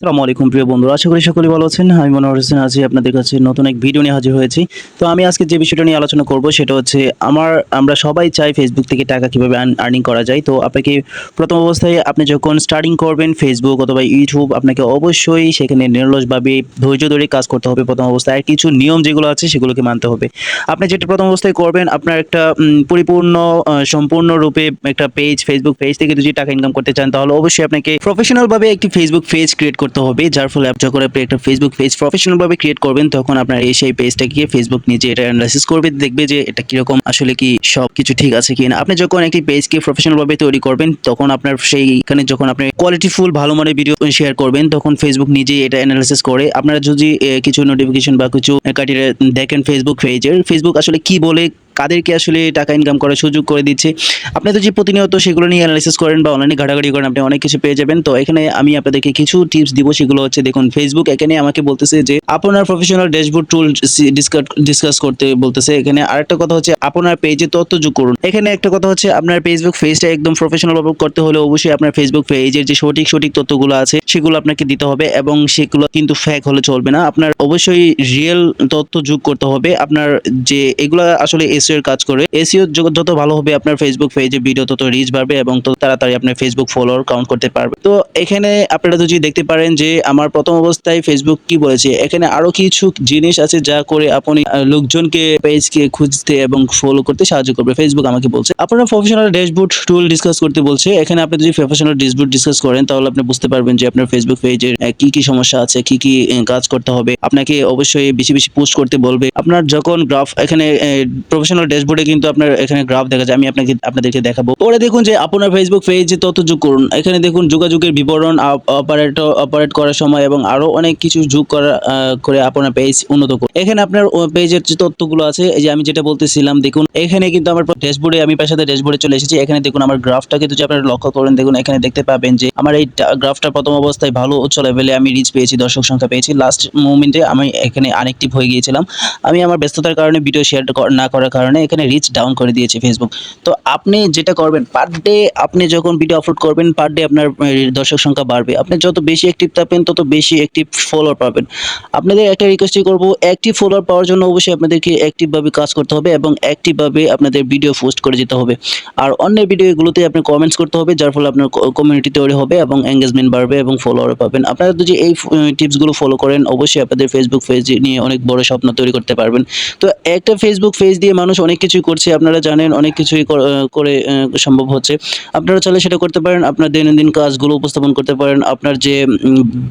আসসালামু আলাইকুম প্রিয় বন্ধুরা, আশা করি সকলেই ভালো আছেন। আমি মনোয়ার হোসেন আছি আপনাদের কাছে নতুন এক ভিডিও নিয়ে হাজির হয়েছি। তো আমি আজকে যে বিষয়টা নিয়ে আলোচনা করব সেটা হচ্ছে আমরা সবাই চাই ফেসবুক থেকে টাকা কিভাবে আর্নিং করা যায়। তো আপনাকে প্রথম অবস্থায় আপনি যখন স্টার্টিং করবেন ফেসবুক অথবা ইউটিউব, আপনাকে অবশ্যই সেখানে নিরলসভাবে ধৈর্য ধরে কাজ করতে হবে প্রথম অবস্থায়। আর কিছু নিয়ম যেগুলো আছে সেগুলোকে মানতে হবে। আপনি যেটা প্রথম অবস্থায় করবেন, আপনার একটা পরিপূর্ণ সম্পূর্ণরূপে একটা ফেসবুক পেজ থেকে যদি টাকা ইনকাম করতে চান, তাহলে অবশ্যই আপনাকে প্রফেশনাল ভাবে একটি ফেসবুক পেজ ক্রিয়েট করতে হবে। যার ফলে যখন আপনি একটা ফেসবুক পেজ প্রফেশনাল ভাবে ক্রিয়েট করবেন, তখন আপনার সেই পেজটাকে ফেসবুক নিজে এটা অ্যানালাইসিস করবে, দেখবে যে এটা কিরকম, আসলে কি সবকিছু ঠিক আছে কিনা। আপনি যখন একটি পেজকে প্রফেশনাল ভাবে তৈরি করবেন, তখন আপনার সেইখানে যখন আপনি কোয়ালিটিফুল ভালো মানের ভিডিও শেয়ার করবেন, তখন ফেসবুক নিজে এটা অ্যানালাইসিস করে আপনারা যদি কিছু নোটিফিকেশন বা কিছু ক্রাইটেরিয়া দেখেন ফেসবুক পেজের, ফেসবুক আসলে কি বলে, কাদেরকে আসলে টাকা ইনকাম করার সুযোগ করে দিচ্ছে, আপনি তো যে প্রতিনিয়ত সেগুলো নিয়ে অ্যানালাইসিস করেন বা অনলাইনে ঘাটাঘাটি করেন, আপনি অনেক কিছু পেয়ে যাবেন। তো এখানে আমি আপনাদেরকে কিছু টিপস দিব, সেগুলো হচ্ছে দেখুন, ফেসবুক এখানে আমাকে বলতেছে যে আপনার প্রফেশনাল ড্যাশবোর্ড টুল ডিসকাস করতে বলতেছে। এখানে আরেকটা কথা হচ্ছে আপনার পেজে তথ্য যোগ করুন। এখানে একটা কথা হচ্ছে আপনার ফেসবুক পেজটা একদম প্রফেশনাল ভাবে করতে হলে অবশ্যই আপনার ফেসবুক পেজের যে সঠিক তথ্যগুলো আছে সেগুলো আপনাকে দিতে হবে, এবং সেগুলো কিন্তু ফেক হলে চলবে না। আপনার অবশ্যই রিয়েল তথ্য যোগ করতে হবে। আপনার যে এগুলা আসলে এসইও এর কাজ করে, এসইও যত ভালো হবে আপনার ফেসবুক পেজে ভিডিও তত রিচ বাড়বে এবং তত তাড়াতাড়ি আপনার ফেসবুক ফলোয়ার কাউন্ট করতে পারবে। তো এখানে আপনারা যদি দেখতে পারেন যে আমার প্রথম অবস্থায় ফেসবুক কি বলেছে, এখানে আরো কিছু জিনিস আছে যা করে আপনি লোকজনকে পেজকে খুঁজতে এবং ফলো করতে সাহায্য করবে। ফেসবুক আমাকে বলছে আপনারা প্রফেশনাল ড্যাশবোর্ড টুল ডিসকাস করতে বলছে। এখানে আপনি যদি প্রফেশনাল ড্যাশবোর্ড ডিসকাস করেন, তাহলে আপনি বুঝতে পারবেন যে আপনার ফেসবুক পেজের কি সমস্যা আছে, কি কাজ করতে হবে। আপনাকে অবশ্যই বেশি পোস্ট করতে বলবে। আপনার যখন গ্রাফ এখানে প্রফেশনাল ড্যাশবোর্ডে কিন্তু আপনার এখানে গ্রাফ দেখা যায়, আমি আপনাদেরকে দেখাবো। পরে দেখুন যে আপনার ফেসবুক পেজে তথ্য যোগ করুন। এখানে দেখুন যোগাযোগের বিবরণ, অপারেট করার সময় এবং আরো অনেক কিছু যোগ করে আপনার পেজ উন্নত করুন। এখানে আপনার পেজের যে তথ্যগুলো আছে, এই যে আমি যেটা বলতেছিলাম, দেখুন এখানে কিন্তু আমার ড্যাশবোর্ডে, আমি পেশাদার ড্যাশবোর্ডে চলে এসেছি। এখানে দেখুন আমার গ্রাফটাকে যদি আপনারা লক্ষ্য করেন, দেখুন এখানে দেখতে পাবেন যে আমার এই গ্রাফটা প্রথম অবস্থায় ভালো উচ্চ লেভেলে আমি রিচ পেয়েছি, দর্শক সংখ্যা পেয়েছি। লাস্ট মোমেন্টে আমি এখানে আনএক্টিভ হয়ে গিয়েছিলাম। আমি আমার ব্যস্ততার কারণে ভিডিও শেয়ার না করার কারণে এখানে রিচ ডাউন করে দিয়েছে ফেসবুক। তো আপনি যেটা করবেন, পার ডে আপনি যখন ভিডিও আপলোড করবেন, পার ডে আপনার দর্শক সংখ্যা বাড়বে। আপনি যত বেশি অ্যাক্টিভ থাকবেন, তত বেশি অ্যাক্টিভ ফলোয়ার পাবেন। আপনাদের একটা রিকোয়েস্টই করব, অ্যাক্টিভ ফলোয়ার পাওয়ার জন্য অবশ্যই আপনাদেরকে অ্যাক্টিভভাবে কাজ করতে হবে এবং অ্যাক্টিভভাবে আপনাদের ভিডিও পোস্ট করে যেতে হবে। আর অন্যের ভিডিওগুলোতে আপনি কমেন্টস করতে হবে, যার ফলে আপনার কমিউনিটি তৈরি হবে এবং এঙ্গেজমেন্ট বাড়বে এবং ফলোয়ার পাবেন। আপনারা যদি এই টিপসগুলো ফলো করেন, অবশ্যই আপনাদের ফেসবুক পেজ নিয়ে অনেক বড় স্বপ্ন তৈরি করতে পারবেন। তো একটা ফেসবুক পেজ দিয়ে মানুষ অনেক কিছুই করছে, আপনারা জানেন, অনেক কিছুই করে সম্ভব হচ্ছে। আপনারা চাইলে সেটা করতে পারেন। আপনার দৈনন্দিন কাজগুলো উপস্থাপন করতে পারেন, আপনার যে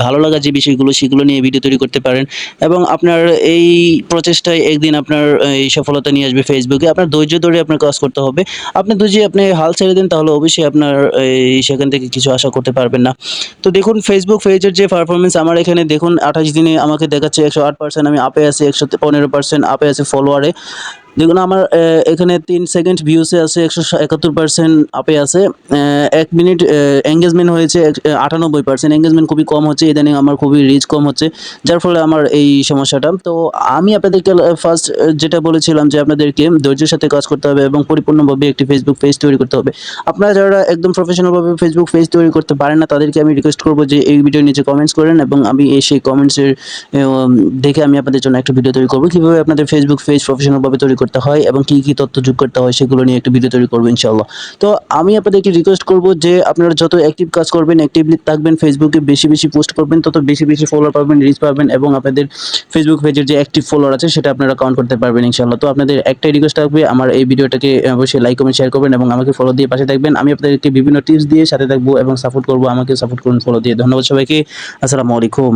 ভালো লাগা যে বিষয়গুলো সেগুলো নিয়ে ভিডিও তৈরি করতে পারেন, এবং আপনার এই প্রচেষ্টায় একদিন আপনার এই সফলতা নিয়ে আসবে ফেসবুকে। আপনার ধৈর্য ধরে আপনার কাজ করতে হবে। যদি আপনি হাল ছেড়ে দেন, তাহলে অবশ্যই আপনার সেখান থেকে কিছু আশা করতে পারবেন না। তো দেখুন ফেসবুক পেজের যে পারফরমেন্স, আমার এখানে দেখুন 28 দিনে আমাকে দেখাচ্ছে 108% আমি আপে আছি, 115% আপে আছে ফলোয়ারে। দেখুন আমার এখানে 3 সেকেন্ড ভিউসে আছে 171% আপে আছে। 1 মিনিট এঙ্গেজমেন্ট হয়েছে 98%। এঙ্গেজমেন্ট খুবই কম হচ্ছে ইদানিং, আমার খুবই রিচ কম হচ্ছে, যার ফলে আমার এই সমস্যাটা। তো আমি আপনাদেরকে ফার্স্ট যেটা বলেছিলাম যে আপনাদেরকে ধৈর্যের সাথে কাজ করতে হবে এবং পরিপূর্ণভাবে একটি ফেসবুক পেজ তৈরি করতে হবে। আপনারা যারা একদম প্রফেশনালভাবে ফেসবুক পেজ তৈরি করতে পারেন না, তাদেরকে আমি রিকোয়েস্ট করব যে এই ভিডিওর নিচে কমেন্টস করেন, এবং আমি সেই কমেন্টসের দেখে আমি আপনাদের জন্য একটা ভিডিও তৈরি করব, কিভাবে আপনাদের ফেসবুক পেজ প্রফেশনালভাবে তৈরি করতে হয় এবং কি তথ্য যোগ করতে হয় সেগুলো নিয়ে একটা ভিডিও তৈরি করব ইনশাআল্লাহ। তো আমি আপনাদেরকে রিকোয়েস্ট করব যে আপনারা যত অ্যাক্টিভ কাজ করবেন, অ্যাক্টিভলি থাকবেন, ফেসবুকে বেশি পোস্ট করবেন, তত বেশি ফলোয়ার পাবেন, রিচ পাবেন, এবং আপনাদের ফেসবুক পেজের যে অ্যাক্টিভ ফলোয়ার আছে সেটা আপনারা কাউন্ট করতে পারবেন ইনশাআল্লাহ। তো আপনাদের একটাই রিকোয়েস্ট থাকবে, আমার এই ভিডিওটাকে অবশ্যই লাইক কমেন্ট শেয়ার করবেন এবং আমাকে ফলো দিয়ে পাশে থাকবেন। আমি আপনাদেরকে বিভিন্ন টিপস দিয়ে সাথে থাকবো এবং সাপোর্ট করব। আমাকে সাপোর্ট করুন ফলো দিয়ে। ধন্যবাদ সবাইকে। আসসালামু আলাইকুম।